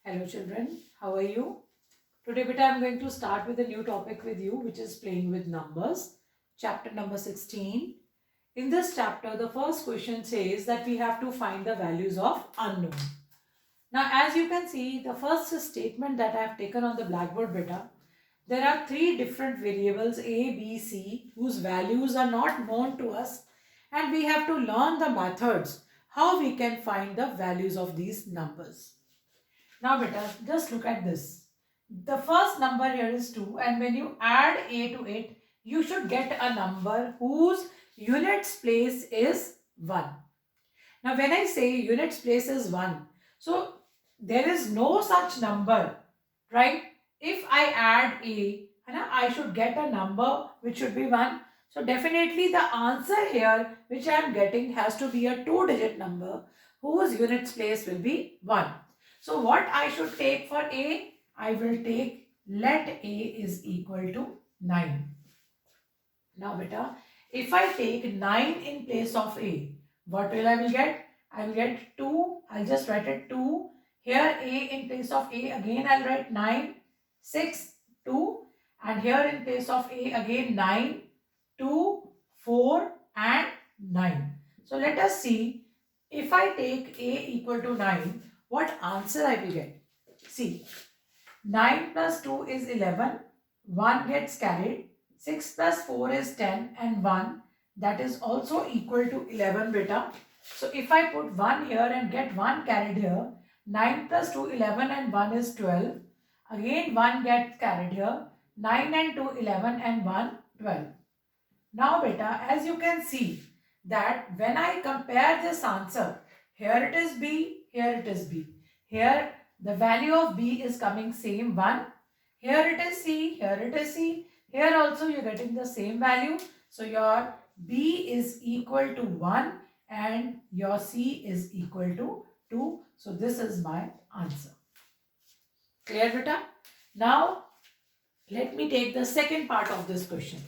Hello children, how are you? Today beta I am going to start with a new topic with you which is playing with numbers. Chapter number 16. In this chapter the first question says that we have to find the values of unknown. Now as you can see the first statement that I have taken on the blackboard beta, there are three different variables A, B, C whose values are not known to us and we have to learn the methods how we can find the values of these numbers. Now beta, just look at this. The first number here is 2 and when you add a to it, you should get a number whose units place is 1. Now when I say units place is 1, so there is no such number, right? If I add a, I should get a number which should be 1. So definitely the answer here which I am getting has to be a 2-digit number whose units place will be 1. So what I should take for a? I will take let a is equal to 9. Now beta, if I take 9 in place of a, what will I will get? I will get 2. I'll just write it 2. Here a in place of a again I'll write 9, 6, 2. And here in place of a again 9, 2, 4 and 9. So let us see if I take a equal to 9, what answer I will get. See, 9 plus 2 is 11, 1 gets carried, 6 plus 4 is 10 and 1 that is also equal to 11 beta. So if I put 1 here and get 1 carried here, 9 plus 2 11 and 1 is 12. Again 1 gets carried here, 9 and 2 11 and 1 12. Now beta, as you can see that when I compare this answer, here it is B, here it is B. Here the value of B is coming same 1. Here it is C, here it is C. Here also you are getting the same value. So your B is equal to 1 and your C is equal to 2. So this is my answer. Clear beta? Now let me take the second part of this question.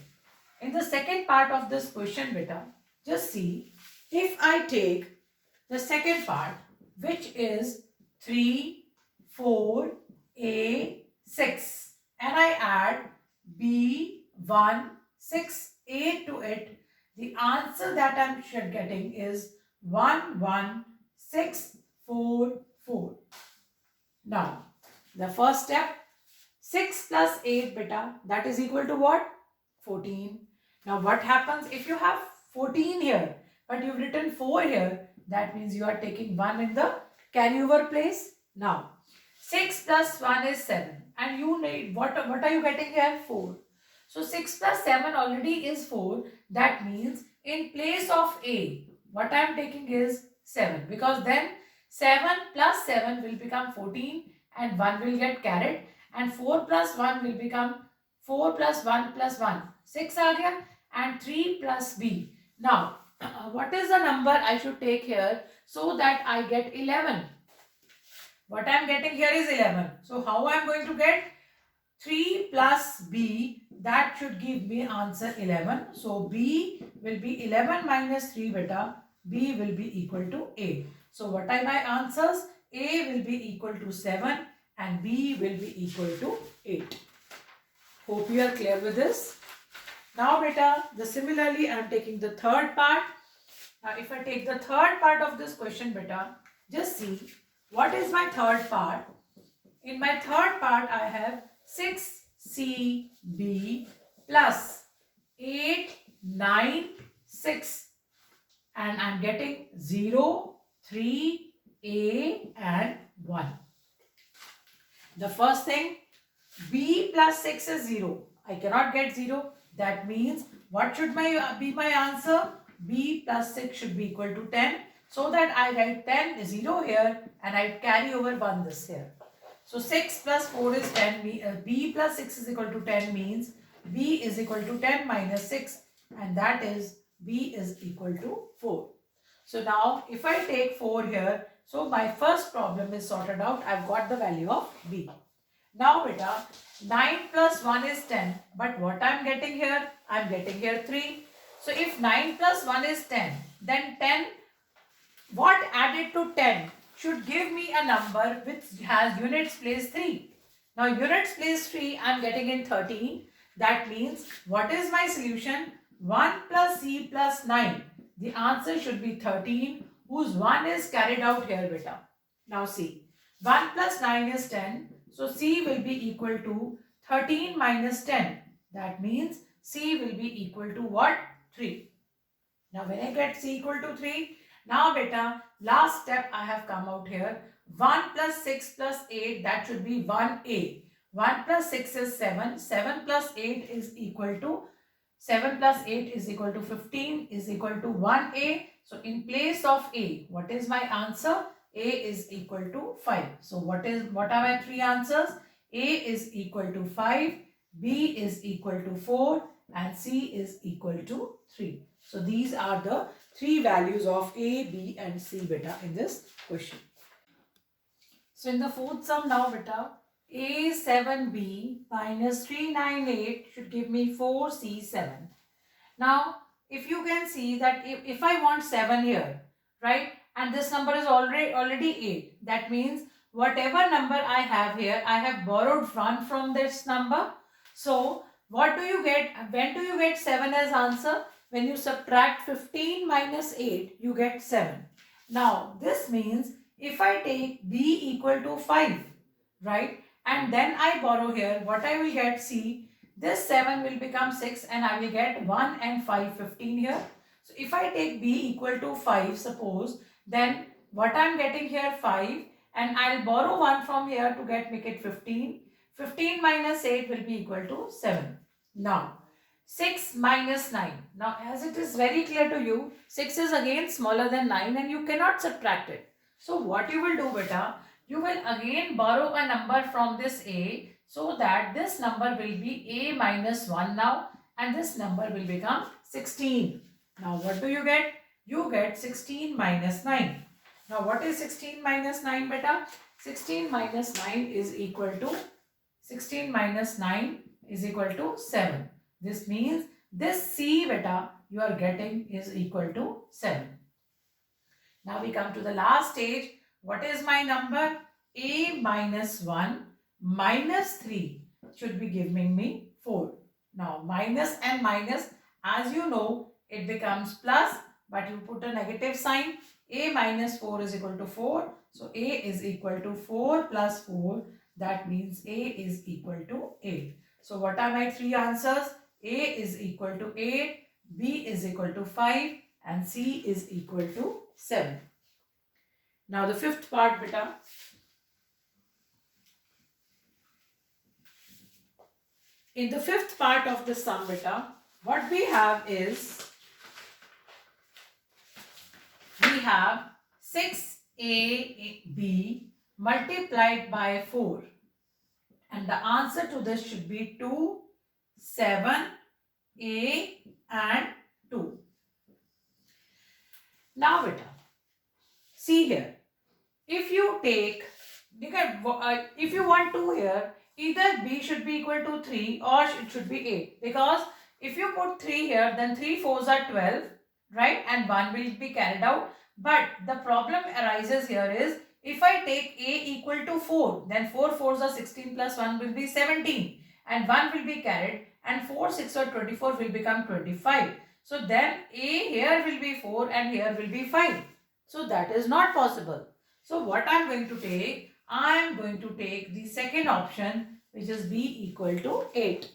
In the second part of this question beta, just see if I take the second part which is 3, 4, A, 6 and I add B, 1, 6, A to it, the answer that I am getting is 1, 1, 6, 4, 4. Now, the first step, 6 plus 8 beta, that is equal to what? 14. Now what happens if you have 14 here but you've written 4 here, that means you are taking 1 in the carryover place. Now 6 plus 1 is 7 and you need what are you getting here? 4. So 6 plus 7 already is 4. That means in place of a, what I am taking is 7 because then 7 plus 7 will become 14 and 1 will get carried and 4 plus 1 will become 4 plus 1 plus 1. 6 aa gaya and 3 plus b. Now, what is the number I should take here so that I get 11? What I am getting here is 11. So, how I am going to get 3 plus b, that should give me answer 11. So, b will be 11 minus 3 beta, b will be equal to 8. So, what are my answers? A will be equal to 7 and b will be equal to 8. Hope you are clear with this. Now beta, similarly I am taking the third part. Now if I take the third part of this question beta, just see what is my third part. In my third part I have 6CB plus 8, 9, 6 and I am getting 0, 3, A and 1. The first thing, B plus 6 is 0. I cannot get 0. That means what should be my answer? B plus 6 should be equal to 10. So that I write 10 0 here and I carry over 1 this here. So 6 plus 4 is 10. B plus 6 is equal to 10 means B is equal to 10 minus 6 and that is B is equal to 4. So now if I take 4 here, so my first problem is sorted out. I've got the value of B. Now beta, 9 plus 1 is 10. But what I am getting here? I am getting here 3. So if 9 plus 1 is 10, then 10, what added to 10? should give me a number which has units place 3. Now units place 3 I am getting in 13. That means what is my solution? 1 plus c plus 9. The answer should be 13, whose 1 is carried out here, beta. Now see, 1 plus 9 is 10. So c will be equal to 13 minus 10. That means c will be equal to what? 3. Now when I get c equal to 3, now beta, last step I have come out here. 1 plus 6 plus 8, that should be 1a. 1 plus 6 is 7. 7 plus 8 is equal to 7 plus 8 is equal to 15 is equal to 1a. So in place of a, what is my answer? A is equal to 5. So what are my three answers? A is equal to 5, B is equal to 4 and C is equal to 3. So these are the three values of A, B and C, beta, in this question. So in the fourth sum now, beta, A7B minus 398 should give me 4C7. Now, if you can see that if I want 7 here, right, and this number is already 8, that means whatever number I have here, I have borrowed 1 from this number. So, what do you get? When do you get 7 as answer? When you subtract 15 minus 8, you get 7. Now, this means if I take B equal to 5, right, and then I borrow here, what I will get, see, this 7 will become 6 and I will get 1 and 5, 15 here. So, if I take B equal to 5, suppose, then what I am getting here 5 and I will borrow 1 from here to make it 15. 15 minus 8 will be equal to 7. Now, 6 minus 9. Now, as it is very clear to you, 6 is again smaller than 9 and you cannot subtract it. So, what you will do, beta, you will again borrow a number from this A, so that this number will be A minus 1 now and this number will become 16. Now, what do you get? You get 16 minus 9. Now, what is 16 minus 9, beta? 16 minus 9 is equal to 7. This means this C, beta, you are getting is equal to 7. Now we come to the last stage. What is my number? A minus 1 minus 3 should be giving me 4. Now minus and minus, as you know, it becomes plus, but you put a negative sign. A minus 4 is equal to 4. So A is equal to 4 plus 4. That means A is equal to 8. So what are my three answers? A is equal to 8, B is equal to 5 and C is equal to 7. Now the fifth part, beta. In the fifth part of the sum, beta, what we have is, we have 6AB multiplied by 4. And the answer to this should be 2, 7, A and 2. Now beta, see here. If you take, if you want 2 here, either B should be equal to 3 or it should be 8. Because if you put 3 here, then 3 4s are 12, right? And 1 will be carried out. But the problem arises here is, if I take A equal to 4, then 4 4s are 16 plus 1 will be 17. And 1 will be carried and 4 6 or 24 will become 25. So then A here will be 4 and here will be 5. So that is not possible. So what I am going to take? I am going to take the second option, which is B equal to 8.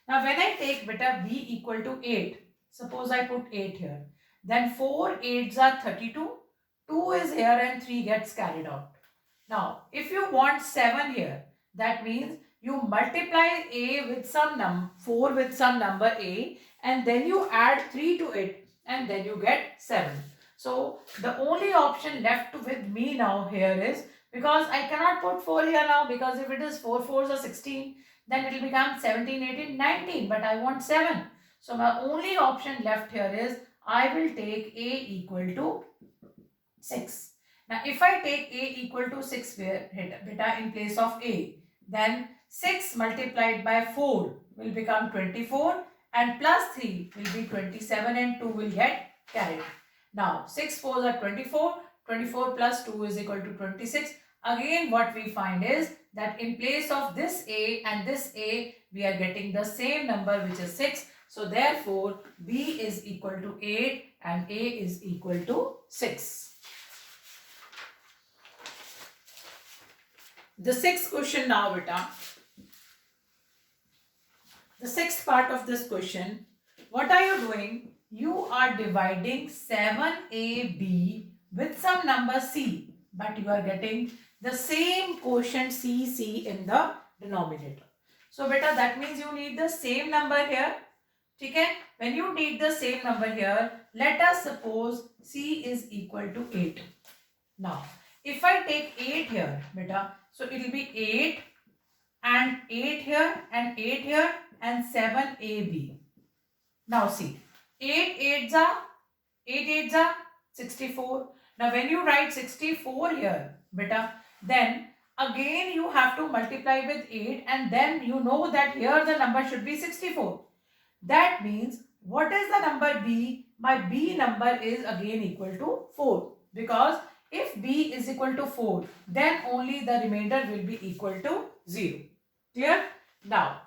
Now when I take beta B equal to 8, suppose I put 8 here, then 4 8s are 32, 2 is here and 3 gets carried out. Now if you want 7 here, that means you multiply A with some 4 with some number A and then you add 3 to it and then you get 7. So the only option left with me now here is, because I cannot put 4 here now, because if it is 4 4s are 16, then it will become 17, 18, 19, but I want 7. So my only option left here is, I will take A equal to 6. Now if I take A equal to 6 beta in place of A, then 6 multiplied by 4 will become 24 and plus 3 will be 27 and 2 will get carried. Now 6 4s are 24, 24 plus 2 is equal to 26. Again, what we find is that in place of this A and this A, we are getting the same number, which is 6. So therefore, B is equal to 8 and A is equal to 6. The sixth question now, beta. The sixth part of this question. What are you doing? You are dividing 7AB with some number C, but you are getting the same quotient C in the denominator. So beta, that means you need the same number here. Okay? When you need the same number here, let us suppose C is equal to 8. Now, if I take 8 here, beta, so it will be 8 and 8 here and 8 here and 7AB. Now see, 8 8s are 64. Now when you write 64 here, beta, then again you have to multiply with 8 and then you know that here the number should be 64. That means what is the number B? My B number is again equal to 4, because if B is equal to 4, then only the remainder will be equal to 0. Clear? Now,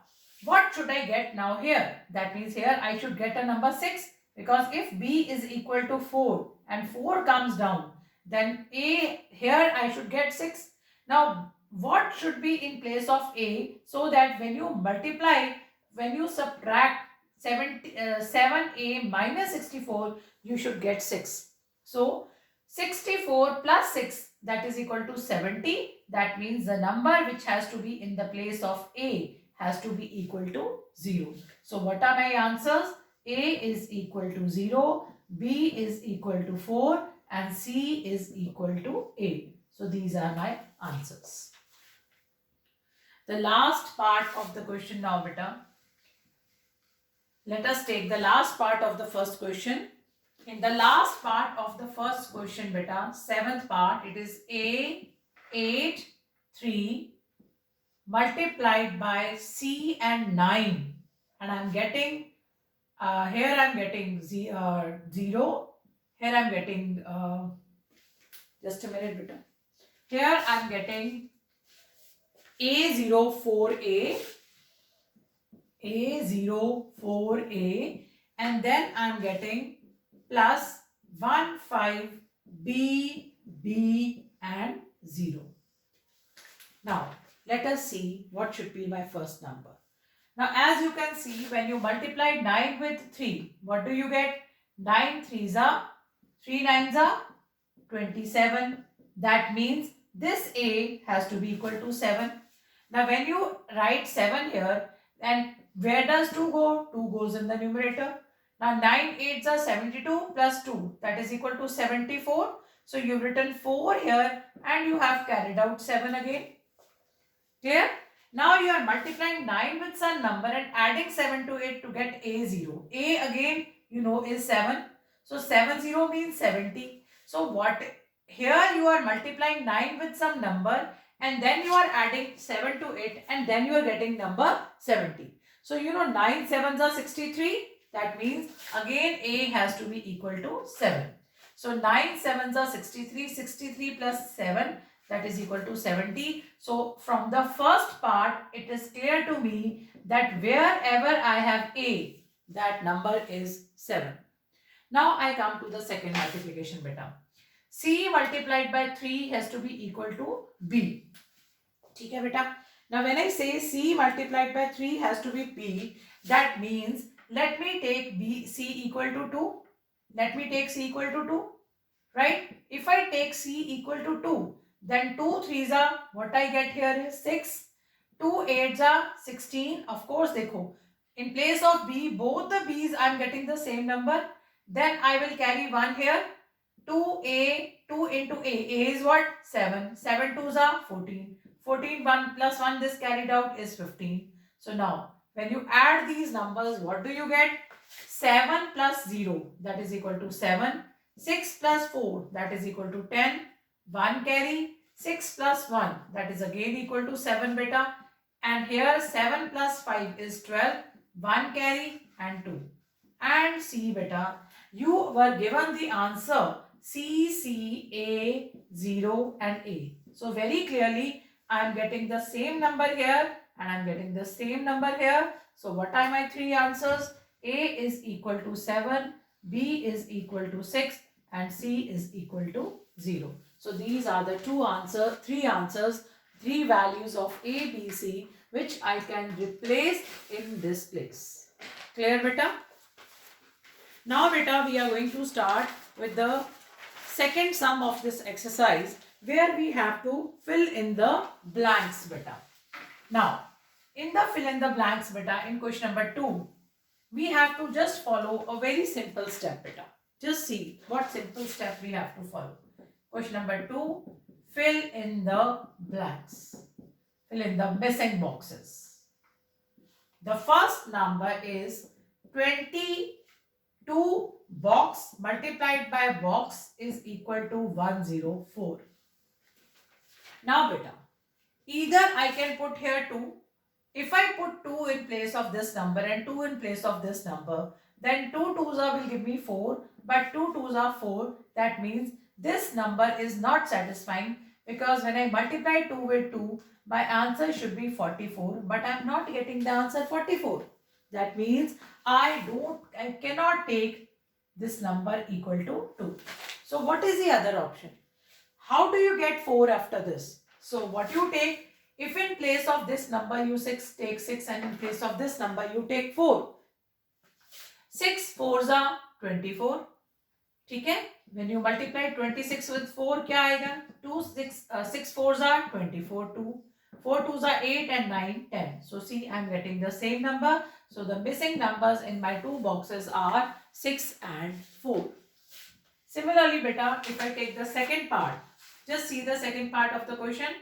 what should I get now here? That means here I should get a number 6, because if B is equal to 4 and 4 comes down, then A, here I should get 6. Now, what should be in place of A, so that when you multiply, when you subtract 7A minus 64, you should get 6. So, 64 plus 6, that is equal to 70. That means the number which has to be in the place of A has to be equal to 0. So what are my answers? A is equal to 0, B is equal to 4 and C is equal to 8. So these are my answers. The last part of the question now, beta. Let us take the last part of the first question. In the last part of the first question, beta, seventh part, it is A, 8, 3 multiplied by C and 9. And I am getting, here I am getting 0, here I am getting, just a minute, beta. Here I am getting A04A, A04A, and then I am getting plus 1, 5, B, B and 0. Now, let us see what should be my first number. Now, as you can see, when you multiply 9 with 3, what do you get? 9 3s are, 3 9s are 27. That means this A has to be equal to 7. Now, when you write 7 here, then where does 2 go? 2 goes in the numerator. Now 9 8s are 72 plus 2, that is equal to 74. So you've written 4 here and you have carried out 7 again. Clear? Now you are multiplying 9 with some number and adding 7 to it to get A0. A again you know is 7. So 70 means 70. So what? Here you are multiplying 9 with some number and then you are adding 7 to it and then you are getting number 70. So you know 9 7s are 63. That means again A has to be equal to 7. So 9 7s are 63. 63 plus 7, that is equal to 70. So from the first part, it is clear to me that wherever I have A, that number is 7. Now I come to the second multiplication, beta. C multiplied by 3 has to be equal to B. Okay, beta. Now when I say C multiplied by 3 has to be B, that means let me take C equal to 2. Let me take C equal to 2. Right? If I take C equal to 2, then 2 3s are, what I get here is 6. 2 8s are 16. Of course, dekho. In place of B, both the B's I am getting the same number. Then I will carry 1 here. 2A, 2 into A. A is what? 7. 7 2s are 14. 14 1 plus 1 this carried out is 15. So now when you add these numbers, what do you get? 7 plus 0, that is equal to 7. 6 plus 4, that is equal to 10. 1 carry. 6 plus 1, that is again equal to 7, beta. And here 7 plus 5 is 12. 1 carry and 2. And see, beta, you were given the answer C, C, A, 0 and A. So very clearly I am getting the same number here and I am getting the same number here. So what are my three answers? A is equal to 7, B is equal to 6 and C is equal to 0. So these are the three answers, three values of A, B, C which I can replace in this place. Clear beta? Now beta, we are going to start with the second sum of this exercise where we have to fill in the blanks beta. Now, in the fill in the blanks beta, in question number 2, we have to just follow a very simple step beta. Just see what simple step we have to follow. Question number 2, fill in the blanks. Fill in the missing boxes. The first number is 22 box multiplied by box is equal to 104. Now beta, either I can put here 2. If I put 2 in place of this number and 2 in place of this number, then 2 2s will give me 4, but 2 2s are 4. That means this number is not satisfying because when I multiply 2 with 2, my answer should be 44, but I am not getting the answer 44. That means I cannot take this number equal to 2. So what is the other option? How do you get 4 after this? So what you take, if in place of this number you take 6 and in place of this number you take 4. 6 4s are 24. Okay? When you multiply 26 with 4, क्या आएगा? 6 4s are 24, 2. 4 2s are 8 and 9, 10. So see, I am getting the same number. So the missing numbers in my two boxes are 6 and 4. Similarly, beta, if I take the second part, just see the second part of the question.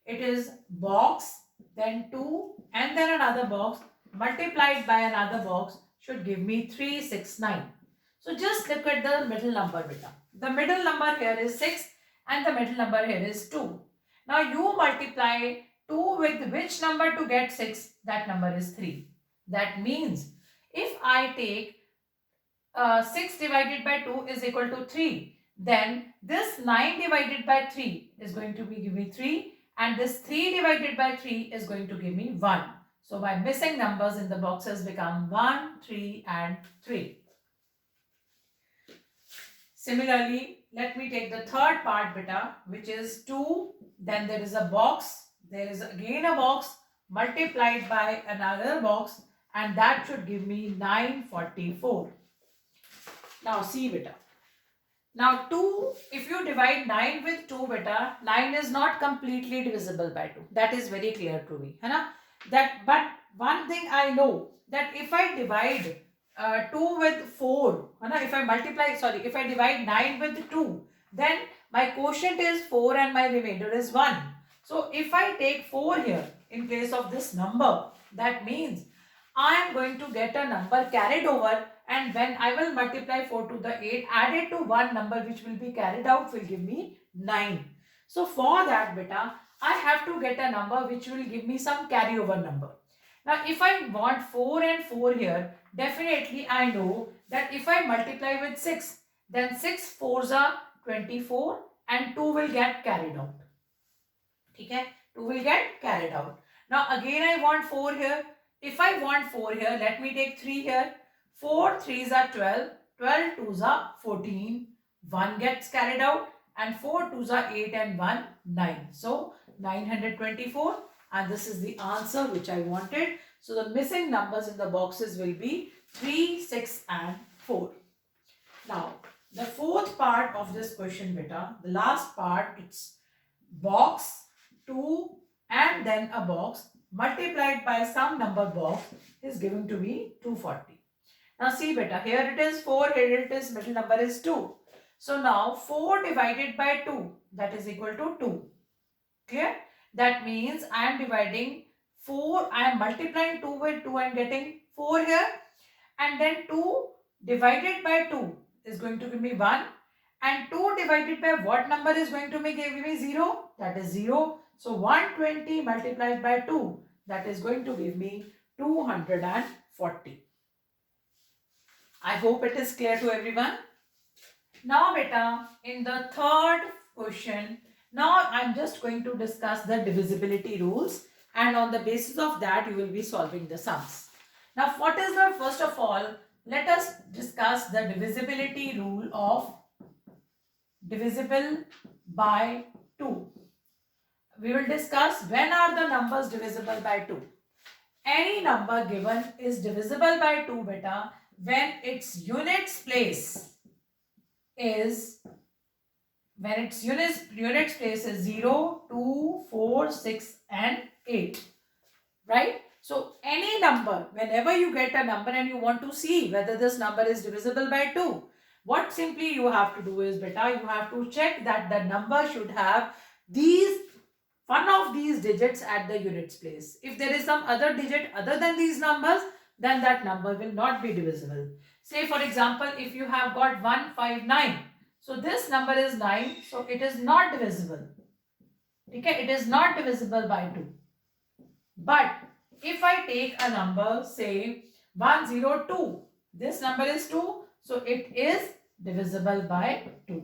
It is box, then 2 and then another box multiplied by another box should give me 3, 6, 9. So just look at the middle number beta. The middle number here is 6 and the middle number here is 2. Now you multiply 2 with which number to get 6? That number is 3. That means if I take 6 divided by 2 is equal to 3, then this 9 divided by 3 is going to give me 3 and this 3 divided by 3 is going to give me 1. So my missing numbers in the boxes become 1, 3 and 3. Similarly, let me take the third part beta, which is 2, then there is a box, there is again a box multiplied by another box and that should give me 944. Now see beta. Now 2, if you divide 9 with 2 beta, 9 is not completely divisible by 2. That is very clear to me. But one thing I know, that if I divide 2 with 4, if I divide 9 with 2, then my quotient is 4 and my remainder is 1. So if I take 4 here in place of this number, that means I am going to get a number carried over, and when I will multiply 4 to the 8 added to one number which will be carried out will give me 9. So for that beta, I have to get a number which will give me some carryover number. Now if I want 4 and 4 here, definitely I know that if I multiply with 6, then 6 4s are 24 and 2 will get carried out. Okay? 2 will get carried out. Now again I want 4 here. If I want 4 here, let me take 3 here. 4 3s are 12, 12 2s are 14, 1 gets carried out and 4 2s are 8 and 1 9. So 924 and this is the answer which I wanted. So the missing numbers in the boxes will be 3, 6 and 4. Now the fourth part of this question beta, the last part, it's box, 2 and then a box multiplied by some number box is given to me 240. Now see beta, here it is 4, here it is middle number is 2. So now 4 divided by 2, that is equal to 2. Clear? That means I am dividing 4, I am multiplying 2 with 2 and getting 4 here. And then 2 divided by 2 is going to give me 1. And 2 divided by what number is going to give me 0? That is 0. So 120 multiplied by 2, that is going to give me 240. I hope it is clear to everyone. Now beta, in the third question, now I'm just going to discuss the divisibility rules, and on the basis of that you will be solving the sums. Now what is the, first of all, let us discuss the divisibility rule of divisible by 2. We will discuss when are the numbers divisible by 2. Any number given is divisible by 2 beta when its units place is units place is 0, 2, 4, 6 and 8. Right? So any number, whenever you get a number and you want to see whether this number is divisible by 2, what simply you have to do is beta, you have to check that the number should have one of these digits at the units place. If there is some other digit other than these numbers, then that number will not be divisible. Say for example, if you have got 159, so this number is 9, so it is not divisible. Okay, it is not divisible by 2. But if I take a number, say 102, this number is 2, so it is divisible by 2.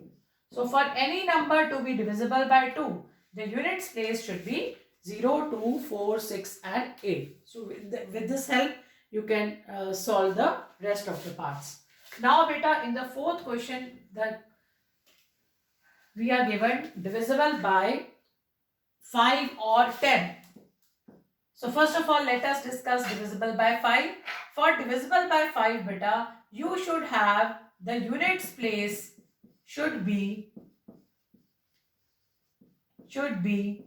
So for any number to be divisible by 2, the units place should be 0, 2, 4, 6 and 8. So with this help, you can solve the rest of the parts. Now beta, in the fourth question, that we are given divisible by 5 or 10. So first of all, let us discuss divisible by 5. For divisible by 5 beta, you should have the units place should be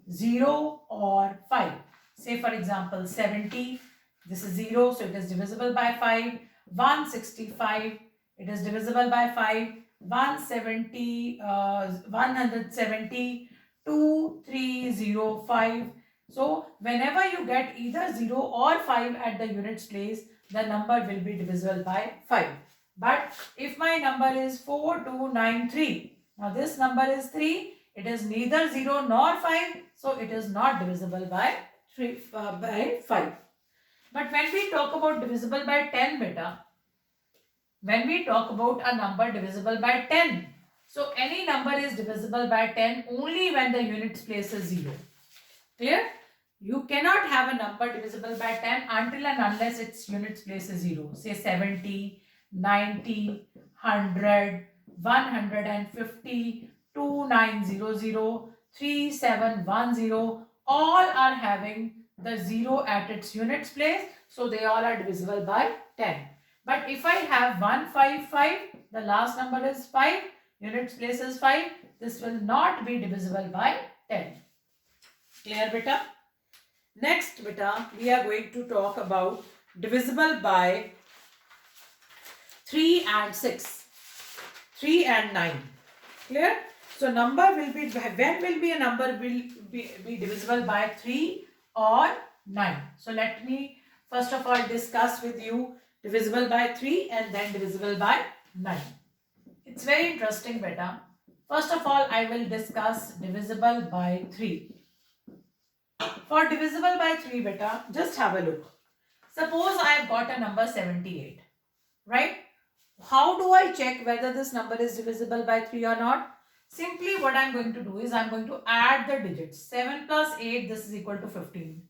0 or 5. Say for example 70, this is 0, so it is divisible by 5. 165, it is divisible by 5. 170, 170, 2305. So whenever you get either 0 or 5 at the units place, the number will be divisible by 5. But if my number is 4293, now this number is 3, it is neither 0 nor 5, so it is not divisible by 5. But when we talk about divisible by 10 beta, when we talk about a number divisible by 10, so any number is divisible by 10 only when the units place is 0. Clear? You cannot have a number divisible by 10 until and unless its units place is 0. Say 70, 90, 100, 150, 2900, 3710, all are having the 0 at its units place. So they all are divisible by 10. But if I have 155, the last number is 5, units place is 5, this will not be divisible by 10. Clear beta? Next beta, we are going to talk about divisible by 3 and 6, 3 and 9. Clear? So number will be, when will be a number will be divisible by 3 or 9. So let me first of all discuss with you divisible by 3 and then divisible by 9. It's very interesting beta. First of all, I will discuss divisible by 3. For divisible by 3 beta, just have a look. Suppose I have got a number 78, right? How do I check whether this number is divisible by 3 or not? Simply what I am going to do is I am going to add the digits. 7 plus 8, this is equal to 15.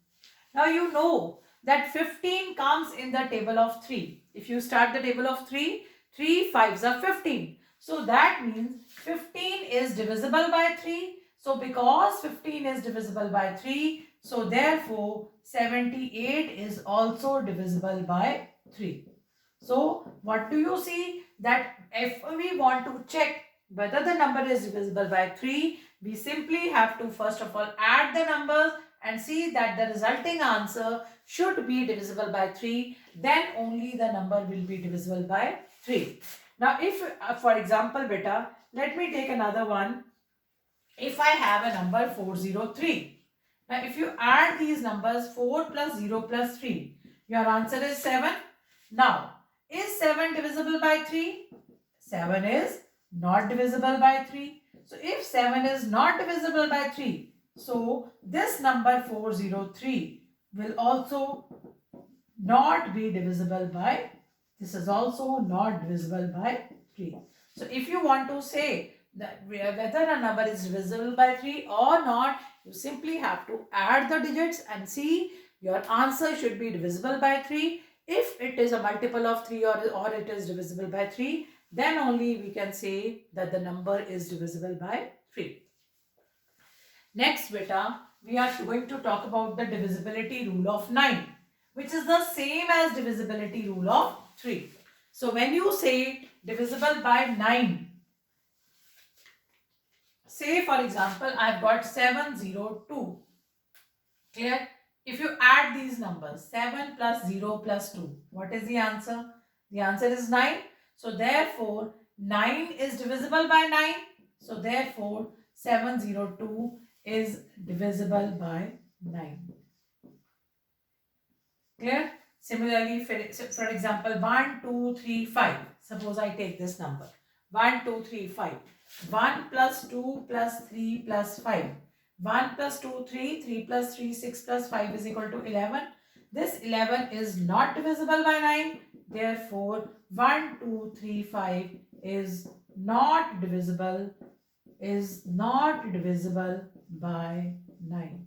Now you know that 15 comes in the table of 3. If you start the table of 3, 3 5s are 15. So that means 15 is divisible by 3. So because 15 is divisible by 3, so therefore 78 is also divisible by 3. So what do you see? That if we want to check whether the number is divisible by 3, we simply have to first of all add the numbers and see that the resulting answer should be divisible by 3. Then only the number will be divisible by 3. Now if for example beta, let me take another one. If I have a number 403. Now if you add these numbers 4 plus 0 plus 3, your answer is 7. Now is 7 divisible by 3? 7 is not divisible by 3. So if 7 is not divisible by 3, so this number 403 will also not be divisible by, this is also not divisible by 3. So if you want to say that whether a number is divisible by 3 or not, you simply have to add the digits and see your answer should be divisible by 3. If it is a multiple of 3 or it is divisible by 3, then only we can say that the number is divisible by 3. Next beta, we are going to talk about the divisibility rule of 9, which is the same as divisibility rule of 3. So when you say divisible by 9, say for example, I've got 702. Clear? If you add these numbers, 7 plus 0 plus 2, what is the answer? The answer is 9. So therefore, 9 is divisible by 9. So therefore, 702 is divisible by 9. Clear? Similarly, for example, 1, 2, 3, 5. Suppose I take this number. 1, 2, 3, 5. 1 plus 2 plus 3 plus 5. 1 plus 2, 3. 3 plus 3, 6 plus 5 is equal to 11. This 11 is not divisible by 9. Therefore, 1, 2, 3, 5 is not divisible by 9.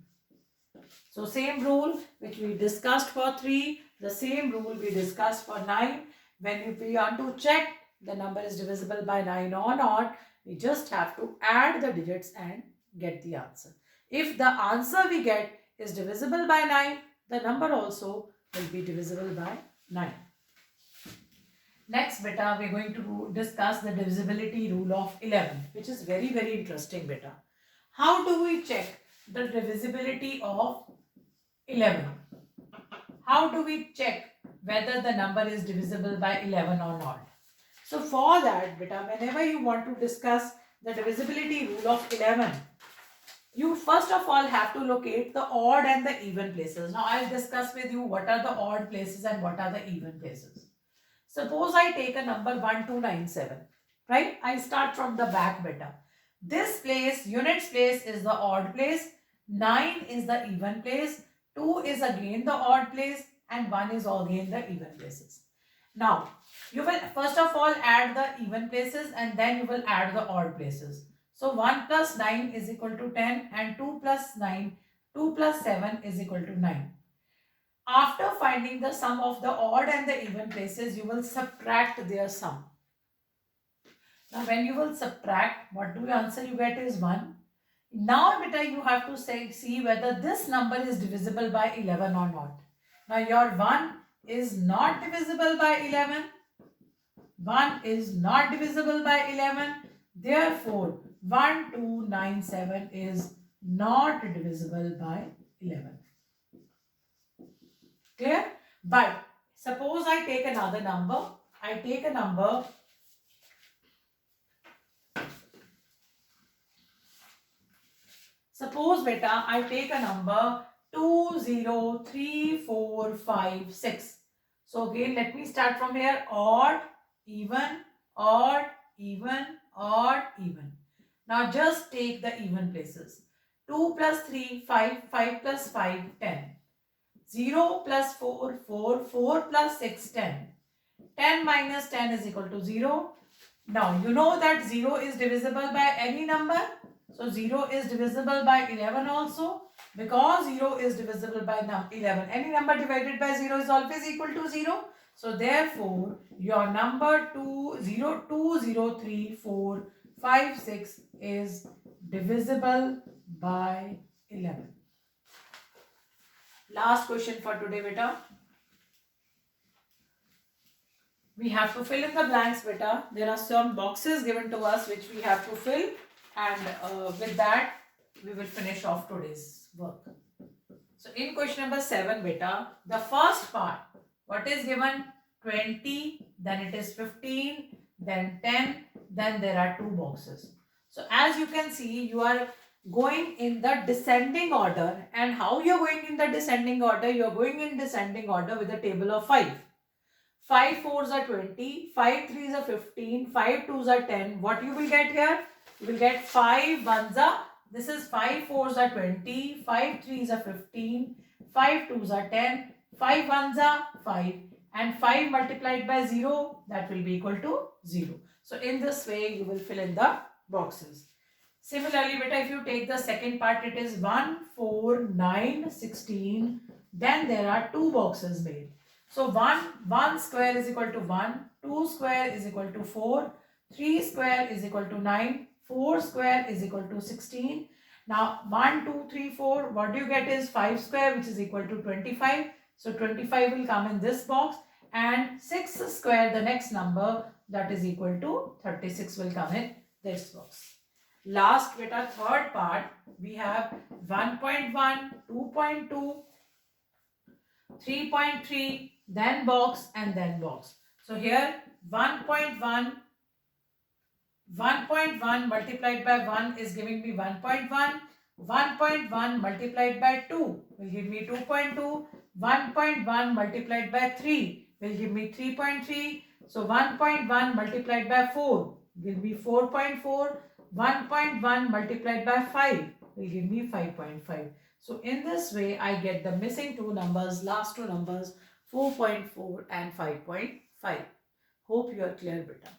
So same rule which we discussed for 3, the same rule we discussed for 9. When we want to check the number is divisible by 9 or not, we just have to add the digits and get the answer. If the answer we get is divisible by 9, the number also will be divisible by 9. Next beta, we are going to discuss the divisibility rule of 11, which is very, very interesting beta. How do we check the divisibility of 11? How do we check whether the number is divisible by 11 or not? So for that beta, whenever you want to discuss the divisibility rule of 11, you first of all have to locate the odd and the even places. Now I'll discuss with you what are the odd places and what are the even places. Suppose I take a number 1297, right? I start from the back beta. This place, units place, is the odd place, 9 is the even place, 2 is again the odd place, and 1 is again the even places. Now, you will first of all add the even places and then you will add the odd places. So 1 plus 9 is equal to 10 and 2 plus 7 is equal to 9. After finding the sum of the odd and the even places, you will subtract their sum. Now when you will subtract, what do you answer you get is 1. Now beta, you have to see whether this number is divisible by 11 or not. Now your 1 is not divisible by 11. 1 is not divisible by 11. Therefore, 1297 is not divisible by 11. Clear? But suppose I take another number. I take a number. Suppose beta, I take a number 2034556. So again, let me start from here. Odd, even, odd, even, odd, even. Now just take the even places. 2 plus 3, 5, 5 plus 5, 10. 0 plus 4, 4, 4 plus 6, 10. 10 minus 10 is equal to 0. Now you know that 0 is divisible by any number. So 0 is divisible by 11 also. Because 0 is divisible by 11. Any number divided by 0 is always equal to 0. So therefore, your number 2034556 is divisible by 11. Last question for today beta. We have to fill in the blanks beta. There are some boxes given to us which we have to fill, and with that we will finish off today's work. So in question number 7 beta, the first part, what is given? 20, then it is 15, then 10, then there are 2 boxes. So as you can see, you are going in the descending order. And how you are going in the descending order? You are going in descending order with a table of 5. 5 4s are 20, 5 3s are 15, 5 2s are 10. What you will get here? You will get 5 1s are, this is 5 4s are 20, 5 3s are 15, 5 2s are 10, 5 1s are 5, and 5 multiplied by 0, that will be equal to 0. So in this way, you will fill in the boxes. Similarly, beta, if you take the second part, it is 1, 4, 9, 16. Then there are two boxes made. So 1 square is equal to 1, 2 square is equal to 4, 3 square is equal to 9, 4 square is equal to 16. Now 1, 2, 3, 4, what do you get is 5 square, which is equal to 25. So 25 will come in this box, and 6 square, the next number, that is equal to 36 will come in this box. Last beta, third part, we have 1.1, 2.2, 3.3, then box and then box. So here 1.1 multiplied by 1 is giving me 1.1. 1.1 multiplied by 2 will give me 2.2. 1.1 multiplied by 3 will give me 3.3. So 1.1 multiplied by 4 will be 4.4. 1.1 multiplied by 5 will give me 5.5. So in this way, I get the missing two numbers, last two numbers, 4.4 and 5.5. Hope you are clear, beta.